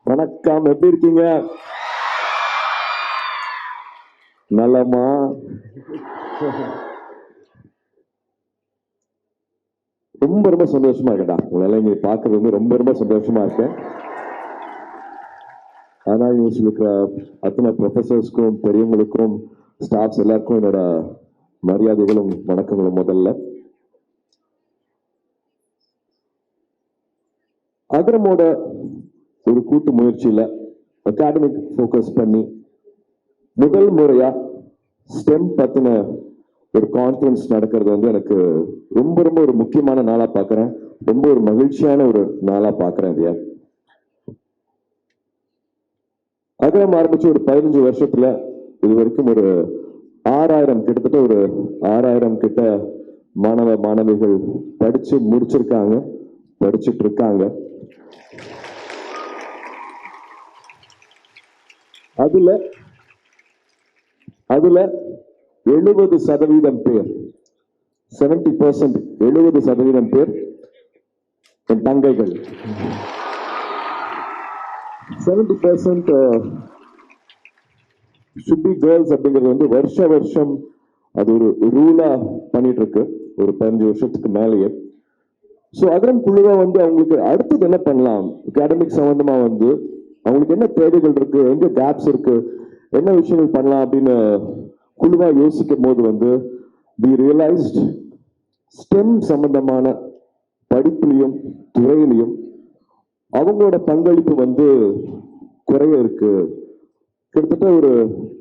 வணக்கம், எப்படி இருக்கீங்க? நலமா? ரொம்ப ரொம்ப சந்தோஷமா இருக்கேன்டா, உங்களால இங்க பார்க்கறது வந்து ரொம்ப ரொம்ப சந்தோஷமா இருக்கேன். ஆனா யூனிவர்சிட்டியில் அத்தனை ப்ரொஃபஸர்ஸ்க்கும் பெரியவங்களுக்கும் ஸ்டாஃப்ஸ் எல்லாருக்கும் என்னோட மரியாதைகளும் வணக்கங்களும். முதல்ல அகரமோட ஒரு கூட்டு முயற்சியில் அகாடமிக் ஃபோக்கஸ் பண்ணி முதல் முறையா ஸ்டெம் பத்தின ஒரு கான்ஃபரன்ஸ் நடக்கிறது வந்து எனக்கு ரொம்ப ரொம்ப ஒரு முக்கியமான நாளா பார்க்குறேன். ரொம்ப ஒரு மகிழ்ச்சியான ஒரு நாளா பார்க்குறேன். இல்லையா, அகரம் ஆரம்பிச்சு ஒரு 15 வருஷத்துல இது வரைக்கும் ஒரு 6000 கிட்டத்தட்ட ஒரு 6000 கிட்ட மாணவ மாணவிகள் படிச்சு முடிச்சிருக்காங்க, படிச்சுட்டு இருக்காங்க. அதுல 70% பேர் 70% 70% பேர் என் தங்கைகள். 70% should be girls அப்படிங்கிறது வந்து வருஷம் அது ஒரு ரூலா பண்ணிட்டு இருக்கு ஒரு 15 வருஷத்துக்கு மேலேயே. ஸோ அகரம் குழுவா வந்து அவங்களுக்கு அடுத்தது என்ன பண்ணலாம், அகாடமிக் சம்பந்தமா வந்து அவங்களுக்கு என்ன தேவைகள் இருக்கு, எங்க கேப்ஸ் இருக்கு, என்ன விஷயங்கள் பண்ணலாம் அப்படின்னு குழுவா யோசிக்கும் போது வந்து we realized ஸ்டெம் சம்பந்தமான படிப்புலையும் துறையிலையும் அவங்களோட பங்களிப்பு வந்து குறைய இருக்கு, கிட்டத்தட்ட ஒரு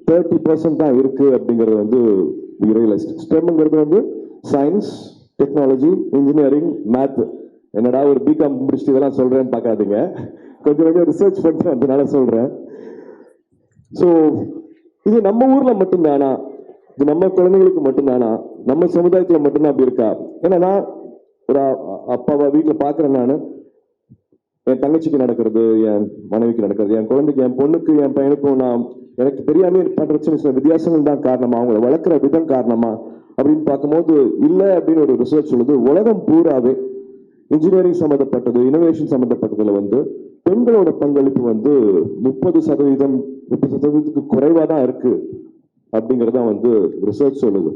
30% தான் இருக்கு அப்படிங்கிறது வந்து we realized. ஸ்டெம்ங்கிறது வந்து சயின்ஸ், டெக்னாலஜி, இன்ஜினியரிங், மேத். என்னடா ஒரு பிகாம் முடிச்சுட்டு இதெல்லாம் சொல்றேன்னு பார்க்காதீங்க, கொஞ்சம் ரிசர்ச் பண்ணிட்டு அதனால சொல்றேன். ஸோ இது நம்ம ஊர்ல மட்டும்தானா, இது நம்ம குழந்தைங்களுக்கு மட்டும்தானா, நம்ம சமுதாயத்துல மட்டும்தான் அப்படி இருக்கா? ஏன்னா நான் ஒரு அப்பாவா வீட்டில் பார்க்குறேன், நான் என் தங்கச்சிக்கு நடக்கிறது, என் மனைவிக்கு நடக்கிறது, என் குழந்தைக்கு, என் பொண்ணுக்கு, என் பையனுக்கும் நான் எனக்கு தெரியாமே பண்ற சில வித்தியாசங்கள் தான் காரணமா, அவங்களை வளர்க்குற விதம் காரணமா அப்படின்னு பார்க்கும்போது இல்லை அப்படின்னு ஒரு ரிசர்ச் சொல்லுது. உலகம் பூராவே இன்ஜினியரிங் சம்மந்தப்பட்டது, இனோவேஷன் சம்மந்தப்பட்டதுல வந்து பெண்களோட பங்களிப்பு வந்து 30% குறைவா தான் இருக்கு அப்படிங்கறத வந்து ரிசர்ச் சொல்லுது.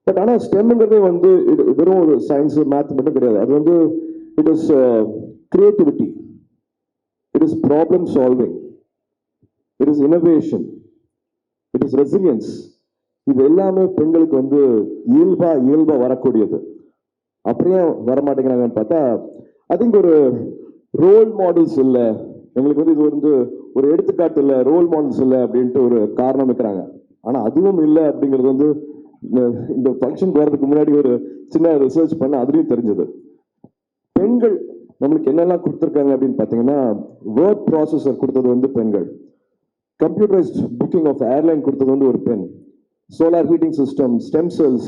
பட் ஆனா ஸ்டெம்ங்கிறதே வந்து வெறும் ஒரு சயின்ஸ் மேத் மட்டும் கிடையாது. அது வந்து it is creativity, it is problem solving, it is innovation, it is resilience. இது எல்லாமே பெண்களுக்கு வந்து இயல்பா வரக்கூடியது. அப்படியே வரமாட்டேங்கிறாங்கன்னு பார்த்தா ஐ திங்க் ஒரு ரோல் மாடல்ஸ் இல்லை, எங்களுக்கு வந்து இது வந்து ஒரு எடுத்துக்காட்டு இல்லை, ரோல் மாடல்ஸ் இல்லை அப்படின்ட்டு ஒரு காரணம் வைக்கிறாங்க. ஆனா அதுவும் இல்லை அப்படிங்கிறது வந்து இந்த ஃபங்க்ஷன் போறதுக்கு முன்னாடி ஒரு சின்ன ரிசர்ச் பண்ண அதுலயும் தெரிஞ்சது. பெண்கள் நம்மளுக்கு என்னெல்லாம் கொடுத்துருக்காங்க அப்படின்னு பார்த்தீங்கன்னா, வேர்ட் ப்ராசஸர் கொடுத்தது வந்து பெண்கள், கம்ப்யூட்டரைஸ்ட் புக்கிங் ஆஃப் ஏர்லைன் கொடுத்தது வந்து ஒரு பெண், solar heating system, stem cells,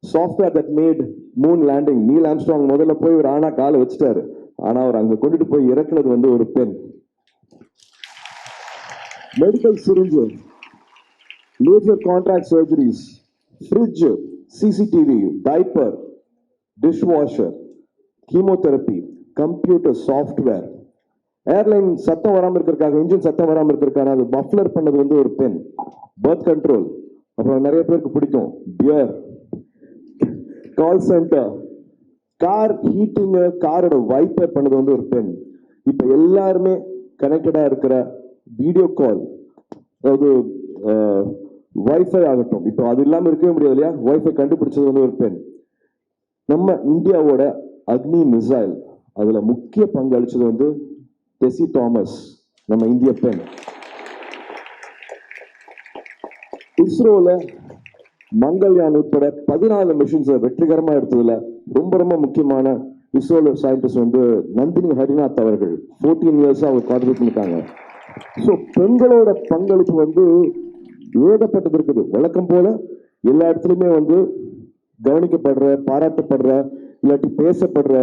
software that made moon landing. Neil Armstrong முதல்ல போய் ஒரு ஆனா காலை வச்சுட்டாரு, ஆனா அவர் அங்க கொண்டுட்டு போய் இறக்குனது வந்து ஒரு பெண். Medical syringe, major contract surgeries, fridge, CCTV, diaper, dish washer, chemotherapy, computer software, airline சத்தம் வராமல் இருக்கிறதுக்காக, இன்ஜின் சத்தம் வராமல் இருக்கிறதுக்காக அது மஃப்ளர் பண்ணது வந்து ஒரு பெண், பர்த் கண்ட்ரோல், அப்புறம் நிறைய பேருக்கு பிடிக்கும் pier, call centre, car heating, காரோட வைப்பர் பண்ணது வந்து ஒரு பெண். இப்ப எல்லாருமே கனெக்டடா இருக்கிற வீடியோ கால், அதாவது வைஃபை ஆகட்டும், இப்போ அது இல்லாம இருக்கவே முடியாது இல்லையா, வைஃபை கண்டுபிடிச்சது வந்து ஒரு பெண். நம்ம இந்தியாவோட அக்னி மிசைல், அதுல முக்கிய பங்கு அளிச்சது வந்து டெசி தாமஸ், நம்ம இந்திய பெண். இஸ்ரோல மங்கள்யான் உட்பட 14 மிஷன்ஸ் வெற்றிகரமா எடுத்ததுல ரொம்ப ரொம்ப முக்கியமான இஸ்ரோல சயின்டிஸ்ட் வந்து நந்தினி ஹரிநாத் அவர்கள் 14 இயர்ஸா அவர் கான்ட்ரிபியூட் பண்ணிருக்காங்க. ஸோ பெண்களோட பங்களிப்பு வந்து ஏகப்பட்டது இருக்குது. வழக்கம் போல எல்லா இடத்துலையுமே வந்து கவனிக்கப்படுற, பாராட்டப்படுற, இல்லாட்டி பேசப்படுற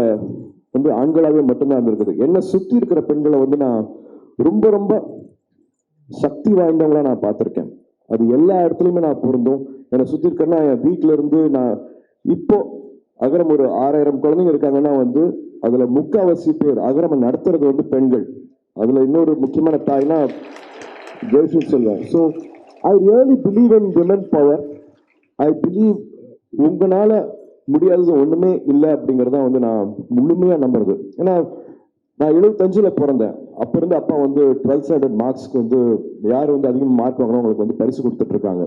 வந்து ஆண்களாகவே மட்டும்தான் இருந்திருக்குது. என்னை சுற்றி இருக்கிற பெண்களை வந்து நான் ரொம்ப ரொம்ப சக்தி வாய்ந்தவங்களா நான் பார்த்துருக்கேன். அது எல்லா இடத்துலையுமே நான் பொருந்தும். என்னை சுற்றி இருக்கிறேன்னா என் வீட்டில இருந்து நான் இப்போ அகரம் ஒரு 6000 குழந்தைங்க இருக்காங்கன்னா வந்து அதுல முக்காவாசி பேர் அகரம் நடத்துறது வந்து பெண்கள். அதுல இன்னொரு முக்கியமான தாய்னா ஜெயஸ்ரீ சொல்லுவேன். So I really believe in women power. I believe உங்களால முடியாதது ஒண்ணுமே இல்லை அப்படிங்கறத வந்து நான் முழுமையா நம்புறது. ஏன்னா நான் 75ல பிறந்தேன். அப்ப இருந்து அப்பா வந்து 12th ஸ்டாண்டர்ட் மார்க்ஸ்க்கு வந்து யார் வந்து அதிகமாக மார்க் வாங்கணும் அவங்களுக்கு வந்து பரிசு கொடுத்துட்டு இருக்காங்க.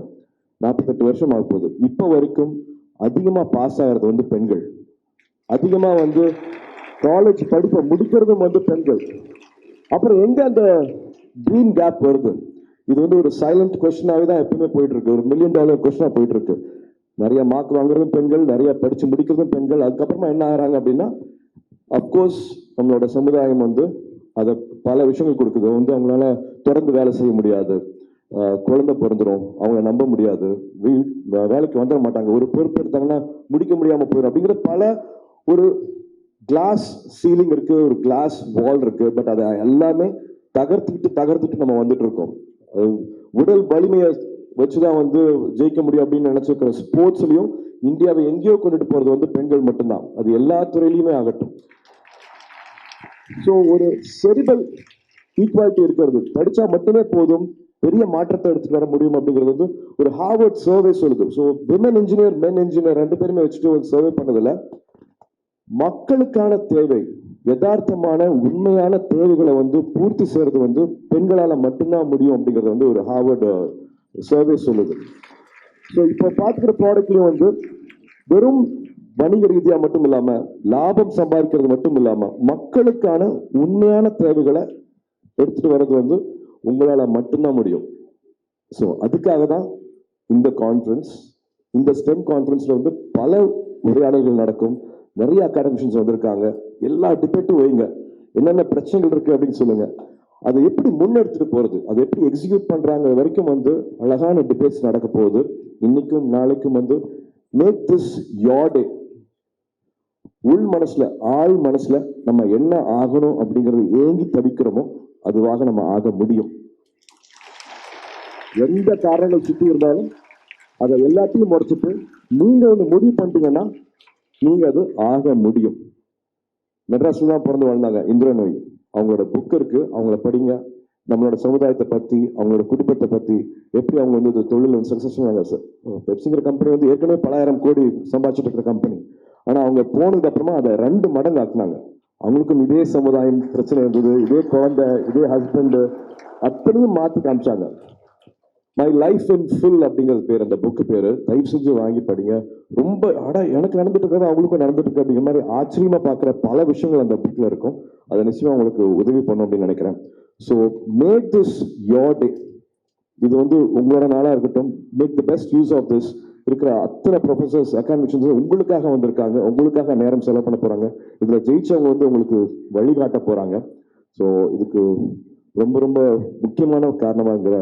48 வருஷம் ஆக போகுது. இப்போ வரைக்கும் அதிகமா பாஸ் ஆகிறது வந்து பெண்கள். அதிகமா வந்து காலேஜ் படிப்பை முடிக்கிறதும் வந்து பெண்கள். அப்புறம் எங்க அந்த ட்ரீம் கேப் வருது? இது வந்து ஒரு சைலண்ட் கொஸ்டினாவே தான் எப்பவுமே போயிட்டு இருக்கு. ஒரு $1 மில்லியன் கொஸ்டினா போயிட்டு இருக்கு. நிறைய மார்க் வாங்குறதும் பெண்கள், நிறைய படிச்சு முடிக்கிறதும் பெண்கள். அதுக்கப்புறமா என்ன ஆகிறாங்க அப்படின்னா, அப்கோர்ஸ் நம்மளோட சமுதாயம் வந்து அதை பல விஷயங்கள் கொடுக்குது. வந்து அவங்களால தொடர்ந்து வேலை செய்ய முடியாது, குழந்தை பிறந்துடும், அவங்கள நம்ப முடியாது, வேலைக்கு வந்துட மாட்டாங்க, ஒரு பொறுப்பு எடுத்தாங்கன்னா முடிக்க முடியாம போயிடும் அப்படிங்கிற பல ஒரு கிளாஸ் சீலிங் இருக்கு, ஒரு கிளாஸ் வால் இருக்கு. பட் அதை எல்லாமே தகர்த்துட்டு நம்ம வந்துட்டு இருக்கோம். உடல் வலிமையை வச்சுதான் வந்து ஜெயிக்க முடியும் அப்படின்னு நினைச்சிருக்கிற ஸ்போர்ட்ஸ்லயும் இந்தியாவை எங்கேயோ கொண்டுட்டு போறது வந்து பெண்கள் மட்டும்தான். அது எல்லா துறையிலுமே ஆகட்டும். ஸோ ஒரு செரிபல் ஈக்குவாலிட்டி இருக்கிறது, படிச்சா மட்டுமே போதும், பெரிய மாற்றத்தை எடுத்துட்டு வர முடியும் அப்படிங்கிறது வந்து ஒரு ஹார்வர்ட் சர்வே சொல்லுது. ஸோ விமன் இன்ஜினியர், மென் இன்ஜினியர் ரெண்டு பேருமே வச்சுட்டு ஒரு சர்வே பண்ணதில்ல. மக்களுக்கான தேவை, யதார்த்தமான உண்மையான தேவைகளை வந்து பூர்த்தி செய்யறது வந்து பெண்களால மட்டும்தான் முடியும் அப்படிங்கிறது வந்து ஒரு ஹார்வர்ட் சர்வே சொல்லுது. ஸோ இப்போ பார்த்துக்கிற ப்ராடக்ட்லயும் வந்து வெறும் வணிக ரீதியா மட்டும் இல்லாம, லாபம் சம்பாதிக்கிறது மட்டும் இல்லாம, மக்களுக்கான உண்மையான தேவைகளை எடுத்துட்டு வர்றது வந்து உங்களால மட்டும்தான் முடியும். ஸோ அதுக்காக தான் இந்த கான்ஃபரன்ஸ். இந்த ஸ்டெம் கான்ஃபரன்ஸ்ல வந்து பல உரையாடல்கள் நடக்கும். நிறைய அகாடமிஷியன்ஸ் வந்திருக்காங்க. எல்லா டிபேட்டும் வைங்க, என்னென்ன பிரச்சனைகள் இருக்கு அப்படின்னு சொல்லுங்க. அதை எப்படி முன்னெடுத்துட்டு போறது, அதை எப்படி எக்ஸிக்யூட் பண்றாங்க வரைக்கும் வந்து அழகான டிபேட்ஸ் நடக்க போகுது. இன்னைக்கும் நாளைக்கும் வந்து மேக் திஸ் யோர் டே. உள் மனசுல, ஆள் மனசுல நம்ம என்ன ஆகணும் அப்படிங்கறது ஏங்கி தவிக்கிறோமோ அதுவாக நம்ம ஆக முடியும். எந்த காரணங்கள் சுற்றி இருந்தாலும் அதை எல்லாத்தையும் முறைச்சிட்டு நீங்க ஒன்று முடிவு பண்ணிட்டீங்கன்னா நீங்க அது ஆக முடியும். மெட்ராஸ்ல தான் பிறந்து வாழ்ந்தாங்க இந்திரநோய். அவங்களோட புக் இருக்கு, அவங்கள படிங்க. நம்மளோட சமுதாயத்தை பத்தி, அவங்களோட குடும்பத்தை பத்தி, எப்படி அவங்க வந்து தொழில் வந்து சக்சஸ்ஃபுல்லாக. சார் பெப்சிங்கிற கம்பெனி வந்து ஏற்கனவே பல ஆயிரம் கோடி சம்பாதிச்சுட்டு இருக்கிற கம்பெனி. ஆனா அவங்க போனதுக்கு அப்புறமா அதை 2 மடங்கு ஆக்குனாங்க. அவங்களுக்கும் இதே சமுதாயம் பிரச்சனை இருந்தது, இதே குழந்தை, இதே ஹஸ்பண்ட், அத்தனையும் மாற்றி காமிச்சாங்க. மை லைஃப் இன் ஃபுல் அப்படிங்கிறது பேர் அந்த புக்கு பேரு. தயவு செஞ்சு வாங்கி படிங்க. ரொம்ப எனக்கு நடந்துட்டு இருக்கிறது அவங்களுக்கும் நடந்துட்டு இருக்கு அப்படிங்கிற மாதிரி ஆச்சரியமா பார்க்குற பல விஷயங்கள் அந்த புக்ல இருக்கும். அதை நிச்சயமா உங்களுக்கு உதவி பண்ணும் அப்படின்னு நினைக்கிறேன். So make this your day. இது வந்து உங்களோட நாளா இருக்கட்டும். Make the best use of this. இருக்கிற அத்தனை ப்ரொஃபசர்ஸ், அகாடமிஷியன்ஸ் உங்களுக்காக வந்திருக்காங்க, உங்களுக்காக நேரம் செலவு பண்ண போறாங்க. இதுல ஜெயிச்சவங்க வந்து உங்களுக்கு வழிகாட்ட போறாங்க. ஸோ இதுக்கு ரொம்ப ரொம்ப முக்கியமான காரணமாகிற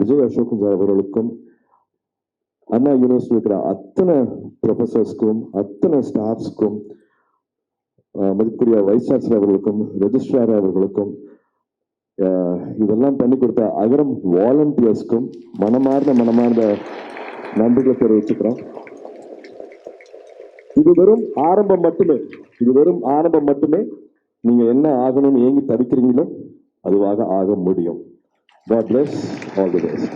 விஜய் அசோக் அவர்களுக்கும், அண்ணா யூனிவர்சிட்டி இருக்கிற அத்தனை ப்ரொஃபசர்ஸ்க்கும், அத்தனை ஸ்டாஃப்ஸ்க்கும், மதிப்புக்குரிய வைஸ் சான்சலர் அவர்களுக்கும், ரெஜிஸ்ட்ரார் அவர்களுக்கும், இதெல்லாம் பண்ணி கொடுத்த அகரம் வாலண்டியர்ஸ்க்கும் மனமார்ந்த நன்றிகளை தெரிவிச்சுக்கிறோம். இது வெறும் ஆரம்பம் மட்டுமே. இது வெறும் ஆரம்பம் மட்டுமே. நீங்க என்ன ஆகணும்னு ஏங்கி தவிக்கிறீங்களோ அதுவாக ஆக முடியும். God bless, all the best.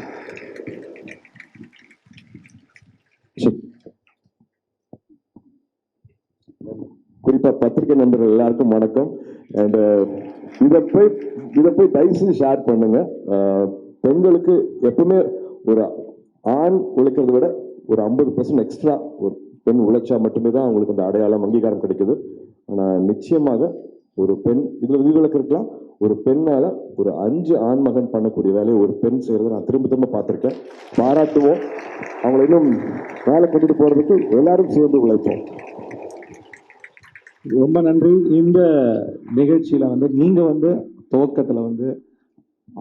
குறிப்பா பத்திரிகை நண்பர்கள் எல்லாருக்கும் வணக்கம். அண்ட் இதை போய் தயவு செஞ்சு ஷேர் பண்ணுங்க. பெண்களுக்கு எப்பவுமே ஒரு ஆண் உழைக்கிறத விட ஒரு 50% எக்ஸ்ட்ரா ஒரு பெண் உழைச்சா மட்டுமே தான் அவங்களுக்கு அந்த அடையாளம், அங்கீகாரம் கிடைக்குது. ஆனா நிச்சயமாக ஒரு பெண் இதுல விதிவிலக்கு இருக்கலாம். ஒரு பெண்ணால ஒரு 5 ஆண்மகன் பண்ணக்கூடிய வேலையை ஒரு பெண் செய்யறதை நான் திரும்ப பார்த்திருக்கேன். பாராட்டுவோம். அவங்களை இன்னும் வேலை கொண்டுட்டு போறதுக்கு எல்லாரும் சேர்ந்து உழைப்போம். ரொம்ப நன்றி. இந்த நிகழ்ச்சியில வந்து நீங்க வந்து துவக்கத்துல வந்து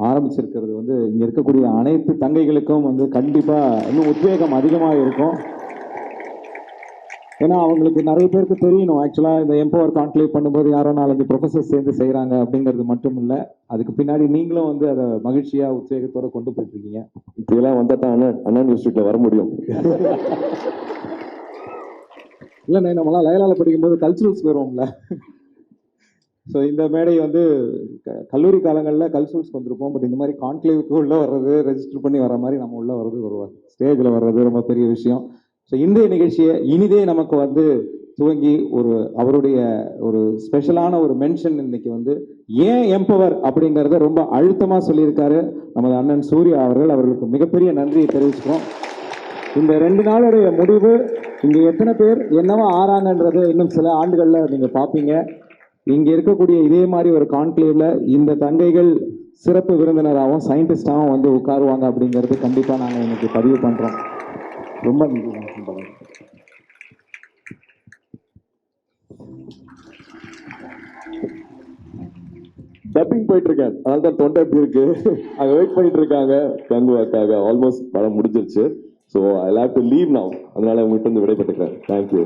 ஆரம்பிச்சிருக்கிறது வந்து இங்க இருக்கக்கூடிய அனைத்து தங்கைகளுக்கும் வந்து கண்டிப்பா இன்னும் உத்வேகம் அதிகமாக இருக்கும். ஏன்னா அவங்களுக்கு நிறைய பேருக்கு தெரியணும் ஆக்சுவலா இந்த எம்பவர் கான்க்ளேவ் பண்ணும்போது யாரோ 4-5 ப்ரொஃபசர்ஸ் சேர்ந்து செய்யறாங்க அப்படிங்கிறது மட்டும் இல்ல, அதுக்கு பின்னாடி நீங்களும் வந்து அதை மகிழ்ச்சியா உத்வேகத்தோட கொண்டு போயிட்டு இருக்கீங்க. இப்படியெல்லாம் வந்தா தான் அண்ணா யூனிவர்சிட்டியில வர முடியும். இல்லைண்ணே, நம்மளாம் லயலால படிக்கும்போது கல்ச்சுரல்ஸ் வருவோம்ல. ஸோ இந்த மேடை வந்து கல்லூரி காலங்களில் கல்ச்சுரல்ஸ்க்கு வந்திருப்போம். பட் இந்த மாதிரி கான்க்ளேவுக்கு உள்ள வர்றது, ரெஜிஸ்டர் பண்ணி வர மாதிரி நம்ம உள்ள வர்றது வருவாங்க. ஸ்டேஜில் வர்றது ரொம்ப பெரிய விஷயம். ஸோ இன்றைய நிகழ்ச்சியை இனிதே நமக்கு வந்து துவங்கி அவருடைய ஒரு ஸ்பெஷலான ஒரு மென்ஷன் இன்னைக்கு வந்து ஏன் எம்பவர் அப்படிங்கிறத ரொம்ப அழுத்தமாக சொல்லியிருக்காரு நமது அண்ணன் சூர்யா அவர்கள். அவர்களுக்கு மிகப்பெரிய நன்றியை தெரிவிச்சுக்கிறோம். இந்த 2 நாளுடைய முடிவு இங்கே எத்தனை பேர் என்னவா ஆறாங்கன்றது இன்னும் சில ஆண்டுகளில் நீங்கள் பார்ப்பீங்க. இங்க இருக்கக்கூடிய இதே மாதிரி ஒரு கான்க்ளேவ்ல இந்த தங்கைகள் சிறப்பு விருந்தினராகவும் சயின்டிஸ்டாகவும் வந்து உட்காருவாங்க அப்படிங்கிறது கண்டிப்பா நாங்க இன்னைக்கு பதிவு பண்றோம். ரொம்ப நன்றி. டப்பிங் போயிட்டு இருக்கேன், அதனால தான் தொண்டை எப்படி இருக்கு. அங்க வெயிட் பண்ணிட்டு இருக்காங்க கங்குவாக்காக. ஆல்மோஸ்ட் படம் முடிஞ்சிருச்சு. So I have to leave now. அதனால உங்கள்கிட்ட இருந்து விடைபெற்றுக்கிறேன். தேங்க்யூ.